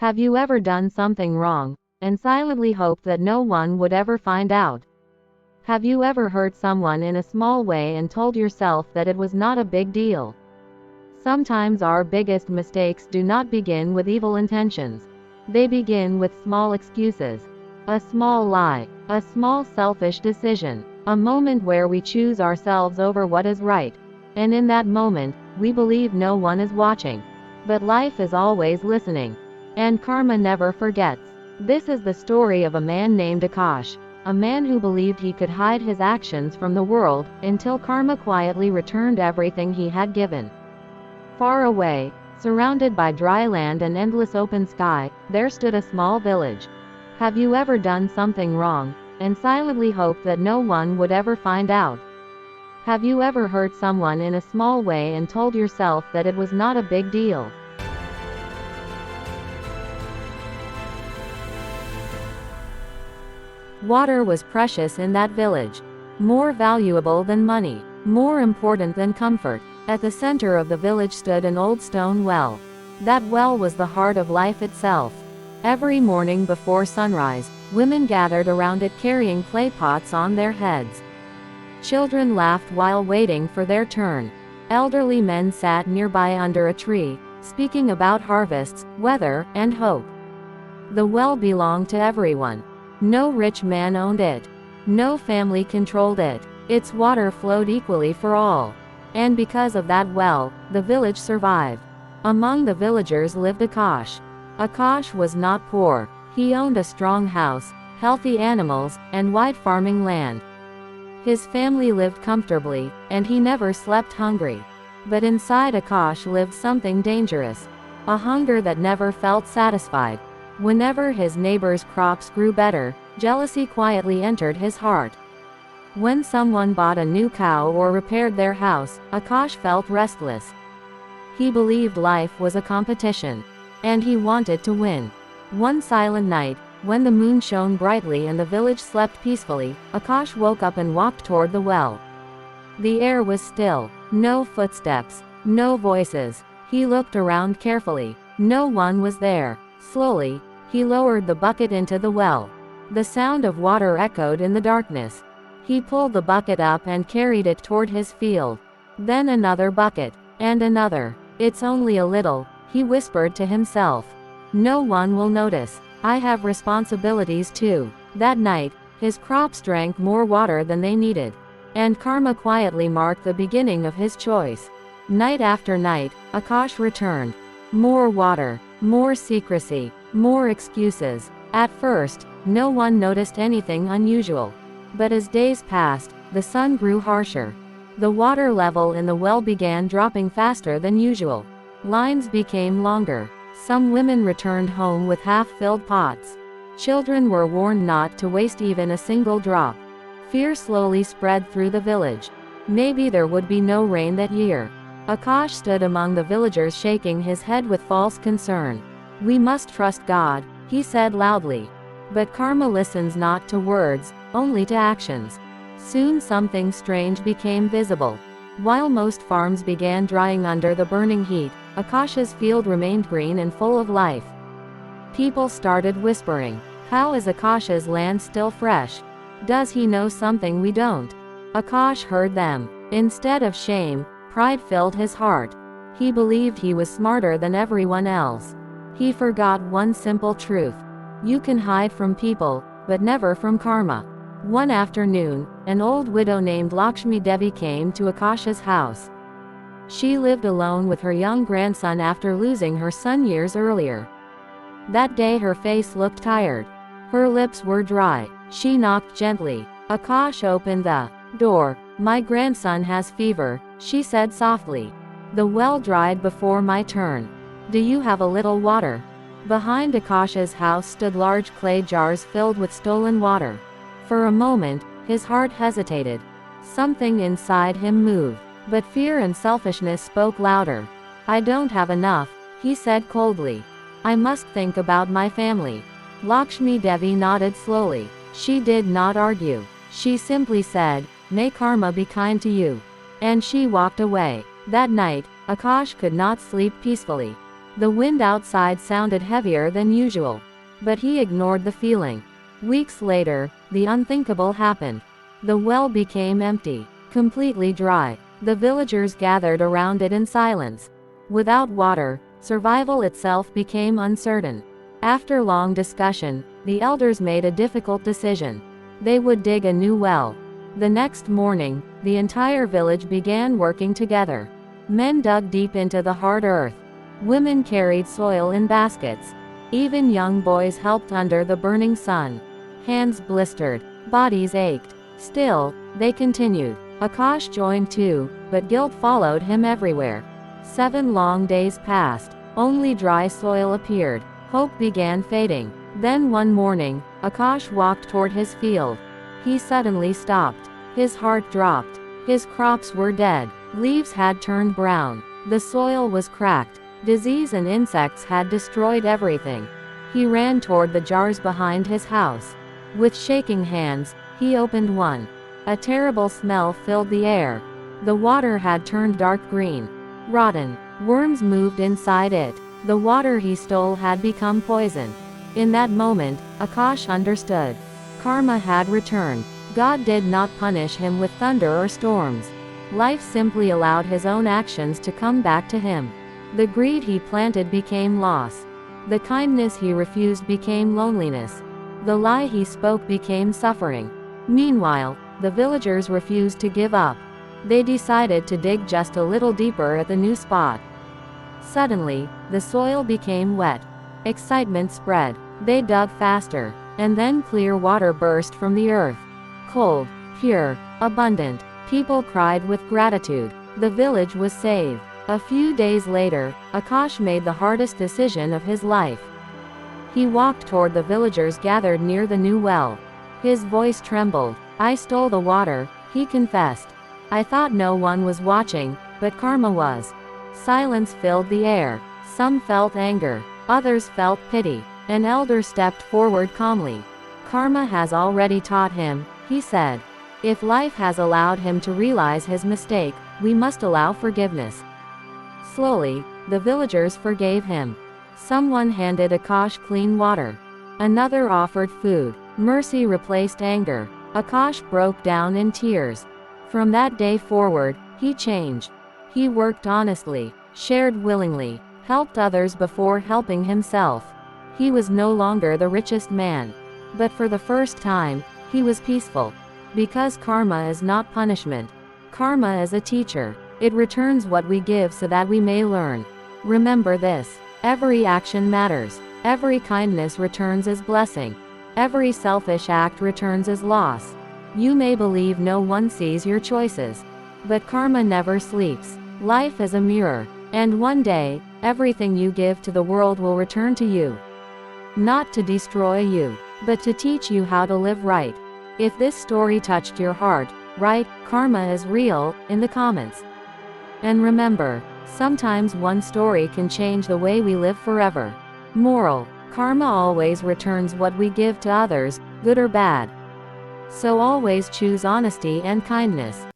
Have you ever done something wrong, and silently hoped that no one would ever find out? Have you ever hurt someone in a small way and told yourself that it was not a big deal? Sometimes our biggest mistakes do not begin with evil intentions. They begin with small excuses. A small lie, a small selfish decision, a moment where we choose ourselves over what is right. And in that moment, we believe no one is watching. But life is always listening. And karma never forgets. This is the story of a man named Akash, a man who believed he could hide his actions from the world, until karma quietly returned everything he had given. Far away, surrounded by dry land and endless open sky, there stood a small village. Have you ever done something wrong, and silently hoped that no one would ever find out? Have you ever hurt someone in a small way and told yourself that it was not a big deal? Water was precious in that village. More valuable than money. More important than comfort. At the center of the village stood an old stone well. That well was the heart of life itself. Every morning before sunrise, women gathered around it carrying clay pots on their heads. Children laughed while waiting for their turn. Elderly men sat nearby under a tree, speaking about harvests, weather, and hope. The well belonged to everyone. No rich man owned it. No family controlled it. Its water flowed equally for all. And because of that well, the village survived. Among the villagers lived Akash. Akash was not poor. He owned a strong house, healthy animals, and wide farming land. His family lived comfortably, and he never slept hungry. But inside Akash lived something dangerous. A hunger that never felt satisfied. Whenever his neighbors' crops grew better, jealousy quietly entered his heart. When someone bought a new cow or repaired their house, Akash felt restless. He believed life was a competition, and he wanted to win. One silent night, when the moon shone brightly and the village slept peacefully, Akash woke up and walked toward the well. The air was still. No footsteps. No voices. He looked around carefully. No one was there. Slowly, he lowered the bucket into the well. The sound of water echoed in the darkness. He pulled the bucket up and carried it toward his field. Then another bucket. And another. It's only a little, he whispered to himself. No one will notice. I have responsibilities too. That night, his crops drank more water than they needed. And karma quietly marked the beginning of his choice. Night after night, Akash returned. More water. More secrecy. More excuses. At first, no one noticed anything unusual. But as days passed, the sun grew harsher. The water level in the well began dropping faster than usual. Lines became longer. Some women returned home with half-filled pots. Children were warned not to waste even a single drop. Fear slowly spread through the village. Maybe there would be no rain that year. Akash stood among the villagers shaking his head with false concern. We must trust God, he said loudly. But karma listens not to words, only to actions. Soon something strange became visible. While most farms began drying under the burning heat, Akash's field remained green and full of life. People started whispering, how is Akash's land still fresh? Does he know something we don't? Akash heard them. Instead of shame, pride filled his heart. He believed he was smarter than everyone else. He forgot one simple truth. You can hide from people, but never from karma. One afternoon, an old widow named Lakshmi Devi came to Akash's house. She lived alone with her young grandson after losing her son years earlier. That day her face looked tired. Her lips were dry. She knocked gently. Akash opened the door. My grandson has fever, she said softly. The well dried before my turn. Do you have a little water? Behind Akash's house stood large clay jars filled with stolen water. For a moment, his heart hesitated. Something inside him moved. But fear and selfishness spoke louder. I don't have enough, he said coldly. I must think about my family. Lakshmi Devi nodded slowly. She did not argue. She simply said, may karma be kind to you. And she walked away. That night, Akash could not sleep peacefully. The wind outside sounded heavier than usual. But he ignored the feeling. Weeks later, the unthinkable happened. The well became empty, completely dry. The villagers gathered around it in silence. Without water, survival itself became uncertain. After long discussion, the elders made a difficult decision. They would dig a new well. The next morning, the entire village began working together. Men dug deep into the hard earth. Women carried soil in baskets. Even young boys helped under the burning sun. Hands blistered, bodies ached. Still, they continued. Akash joined too, but guilt followed him everywhere. 7 long days passed. Only dry soil appeared. Hope began fading. Then one morning, Akash walked toward his field. He suddenly stopped. His heart dropped. His crops were dead. Leaves had turned brown. The soil was cracked. Disease and insects had destroyed everything. He ran toward the jars behind his house. With shaking hands, he opened one. A terrible smell filled the air. The water had turned dark green. Rotten. Worms moved inside it. The water he stole had become poison. In that moment, Akash understood. Karma had returned. God did not punish him with thunder or storms. Life simply allowed his own actions to come back to him. The greed he planted became loss. The kindness he refused became loneliness. The lie he spoke became suffering. Meanwhile, the villagers refused to give up. They decided to dig just a little deeper at the new spot. Suddenly, the soil became wet. Excitement spread. They dug faster, and then clear water burst from the earth. Cold, pure, abundant. People cried with gratitude. The village was saved. A few days later, Akash made the hardest decision of his life. He walked toward the villagers gathered near the new well. His voice trembled. "I stole the water," he confessed. "I thought no one was watching, but karma was." Silence filled the air. Some felt anger. Others felt pity. An elder stepped forward calmly. "Karma has already taught him," he said. "If life has allowed him to realize his mistake, we must allow forgiveness." Slowly, the villagers forgave him. Someone handed Akash clean water. Another offered food. Mercy replaced anger. Akash broke down in tears. From that day forward, he changed. He worked honestly, shared willingly, helped others before helping himself. He was no longer the richest man. But for the first time, he was peaceful. Because karma is not punishment. Karma is a teacher. It returns what we give so that we may learn. Remember this. Every action matters. Every kindness returns as blessing. Every selfish act returns as loss. You may believe no one sees your choices. But karma never sleeps. Life is a mirror. And one day, everything you give to the world will return to you. Not to destroy you, but to teach you how to live right. If this story touched your heart, write "Karma is real" in the comments. And remember, sometimes one story can change the way we live forever. Moral: karma always returns what we give to others, good or bad. So always choose honesty and kindness.